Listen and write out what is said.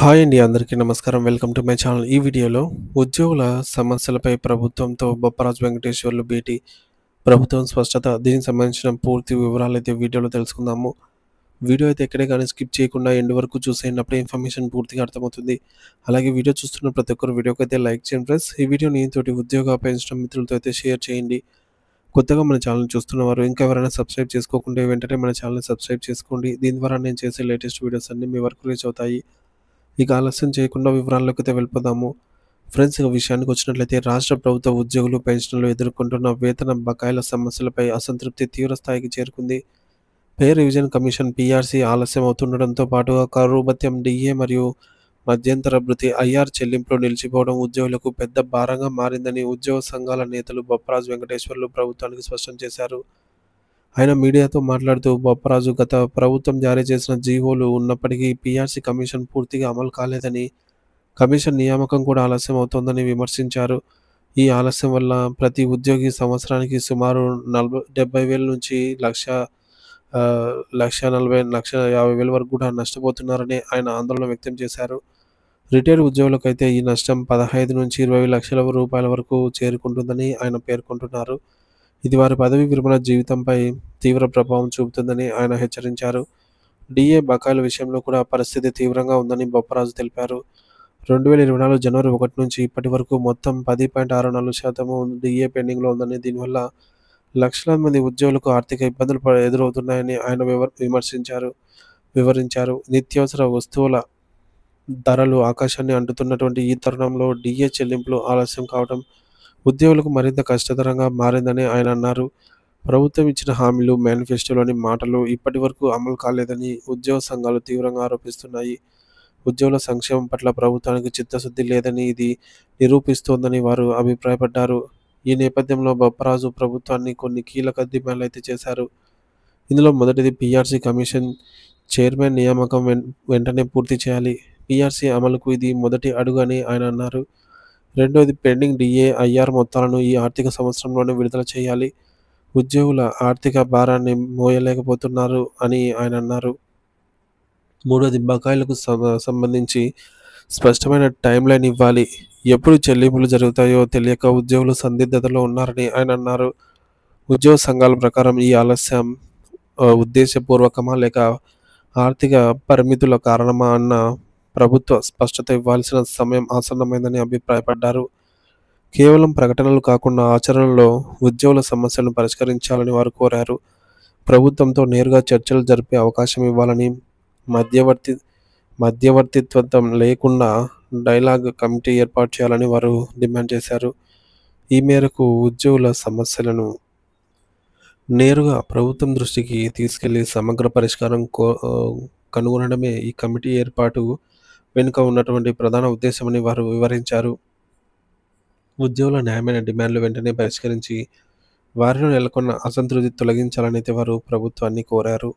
Hi అండి. అందరికీ నమస్కారం. Welcome to my channel. ఈ వీడియోలో ఉద్యోగుల సమస్యలపై ప్రభుత్వంతో బొప్పరాజు వెంకటేశ్వర్లు భేటీ, ప్రభుత్వం స్పష్టత, దీనికి సంబంధించిన పూర్తి వివరాలైతే వీడియోలో తెలుసుకుందాము. వీడియో అయితే ఎక్కడే కానీ స్కిప్ చేయకుండా ఎండ్ వరకు చూసేయండి. అప్పుడే ఇన్ఫర్మేషన్ పూర్తిగా అర్థమవుతుంది. అలాగే వీడియో చూస్తున్న ప్రతి ఒక్కరు వీడియోకి అయితే లైక్ చేయండి ఫ్రెండ్స్. ఈ వీడియోని తోటి ఉద్యోగ అపేక్షించిన మిత్రులతో అయితే షేర్ చేయండి. కొత్తగా మన ఛానల్ చూస్తున్నవారు ఇంకా ఎవరైనా సబ్స్క్రైబ్ చేసుకోకుంటే వెంటనే మన ఛానల్ని సబ్స్క్రైబ్ చేసుకోండి. దీని ద్వారా నేను చేసే లేటెస్ట్ వీడియోస్ అన్నీ మీ వరకు రీచ్ అవుతాయి. ఇక ఆలస్యం చేయకుండా వివరాల్లోకి అయితే వెళ్ళిపోదాము. ఫ్రెండ్స్, ఇక విషయానికి వచ్చినట్లయితే రాష్ట్ర ప్రభుత్వ ఉద్యోగులు, పెన్షనర్లు ఎదుర్కొంటున్న వేతన బకాయిల సమస్యలపై అసంతృప్తి తీవ్ర స్థాయికి చేరుకుంది. పే రివిజన్ కమిషన్ పీఆర్సీ ఆలస్యం అవుతుండడంతో పాటుగా కరువు భత్యం, డిఏ మరియు మధ్యంతర భృతి ఐఆర్ చెల్లింపులు నిలిచిపోవడం ఉద్యోగులకు పెద్ద భారంగా మారిందని ఉద్యోగ సంఘాల నేతలు బొప్పరాజు వెంకటేశ్వర్లు ప్రభుత్వానికి స్పష్టం చేశారు. ఆయన మీడియాతో మాట్లాడుతూ బొప్పరాజు గత ప్రభుత్వం జారీ చేసిన జీవోలు ఉన్నప్పటికీ పీఆర్సీ కమిషన్ పూర్తిగా అమలు కాలేదని, కమిషన్ నియామకం కూడా ఆలస్యం అవుతోందని విమర్శించారు. ఈ ఆలస్యం వల్ల ప్రతి ఉద్యోగి సంవత్సరానికి సుమారు 70,000 నుంచి లక్ష 40, 50,000 వరకు కూడా నష్టపోతున్నారని ఆయన ఆందోళన వ్యక్తం చేశారు. రిటైర్డ్ ఉద్యోగులకైతే ఈ నష్టం 15 నుంచి 20 లక్షల రూపాయల వరకు చేరుకుంటుందని ఆయన పేర్కొంటున్నారు. ఇది వారి పదవీ విరమణ జీవితంపై తీవ్ర ప్రభావం చూపుతుందని ఆయన హెచ్చరించారు. డిఏ బకాయిల విషయంలో కూడా పరిస్థితి తీవ్రంగా ఉందని బొప్పరాజు తెలిపారు. 2024 జనవరి 1 నుంచి ఇప్పటి వరకు మొత్తం 10.64% డిఏ పెండింగ్లో ఉందని, దీనివల్ల లక్షలాది మంది ఉద్యోగులకు ఆర్థిక ఇబ్బందులు ఎదురవుతున్నాయని ఆయన వివరించారు. నిత్యావసర వస్తువుల ధరలు ఆకాశాన్ని అంటుతున్నటువంటి ఈ తరుణంలో డిఏ చెల్లింపులు ఆలస్యం కావడం ఉద్యోగులకు మరింత కష్టతరంగా మారిందని ఆయన అన్నారు. ప్రభుత్వం ఇచ్చిన హామీలు, మేనిఫెస్టోలోని మాటలు ఇప్పటి వరకు అమలు కాలేదని ఉద్యోగ సంఘాలు తీవ్రంగా ఆరోపిస్తున్నాయి. ఉద్యోగుల సంక్షేమం పట్ల ప్రభుత్వానికి చిత్తశుద్ధి లేదని ఇది నిరూపిస్తోందని వారు అభిప్రాయపడ్డారు. ఈ నేపథ్యంలో బొప్పరాజు ప్రభుత్వాన్ని కొన్ని కీలక డిమాండ్లు అయితే చేశారు. ఇందులో మొదటిది పీఆర్సీ కమిషన్ చైర్మన్ నియామకం వెంటనే పూర్తి చేయాలి. పీఆర్సీ అమలుకు ఇది మొదటి అడుగు అని ఆయన అన్నారు. రెండోది పెండింగ్ డిఏ, ఐఆర్ మొత్తాలను ఈ ఆర్థిక సంవత్సరంలోనే విడుదల చేయాలి. ఉద్యోగుల ఆర్థిక భారాన్ని మోయలేకపోతున్నారు అని ఆయన అన్నారు. మూడోది బకాయిలకు సంబంధించి స్పష్టమైన టైం లైన్ ఇవ్వాలి. ఎప్పుడు చెల్లింపులు జరుగుతాయో తెలియక ఉద్యోగులు సందిగ్ధతలో ఉన్నారని ఆయన అన్నారు. ఉద్యోగ సంఘాల ప్రకారం ఈ ఆలస్యం ఉద్దేశపూర్వకమా లేక ఆర్థిక పరిమితుల కారణమా అన్న ప్రభుత్వ స్పష్టత ఇవ్వాల్సిన సమయం ఆసన్నమైందని అభిప్రాయపడ్డారు. కేవలం ప్రకటనలు కాకుండా ఆచరణలో ఉద్యోగుల సమస్యలను పరిష్కరించాలని వారు కోరారు. ప్రభుత్వంతో నేరుగా చర్చలు జరిపే అవకాశం ఇవ్వాలని, మధ్యవర్తిత్వం లేకుండా డైలాగ్ కమిటీ ఏర్పాటు చేయాలని వారు డిమాండ్ చేశారు. ఈ మేరకు ఉద్యోగుల సమస్యలను నేరుగా ప్రభుత్వం దృష్టికి తీసుకెళ్లి సమగ్ర పరిష్కారం కనుగొనడమే ఈ కమిటీ ఏర్పాటు వెనుక ఉన్నటువంటి ప్రధాన ఉద్దేశమని వారు వివరించారు. ఉద్యోగుల న్యాయమైన డిమాండ్లు వెంటనే పరిష్కరించి వారిలో నెలకొన్న అసంతృప్తి తొలగించాలని అయితే వారు ప్రభుత్వాన్ని కోరారు.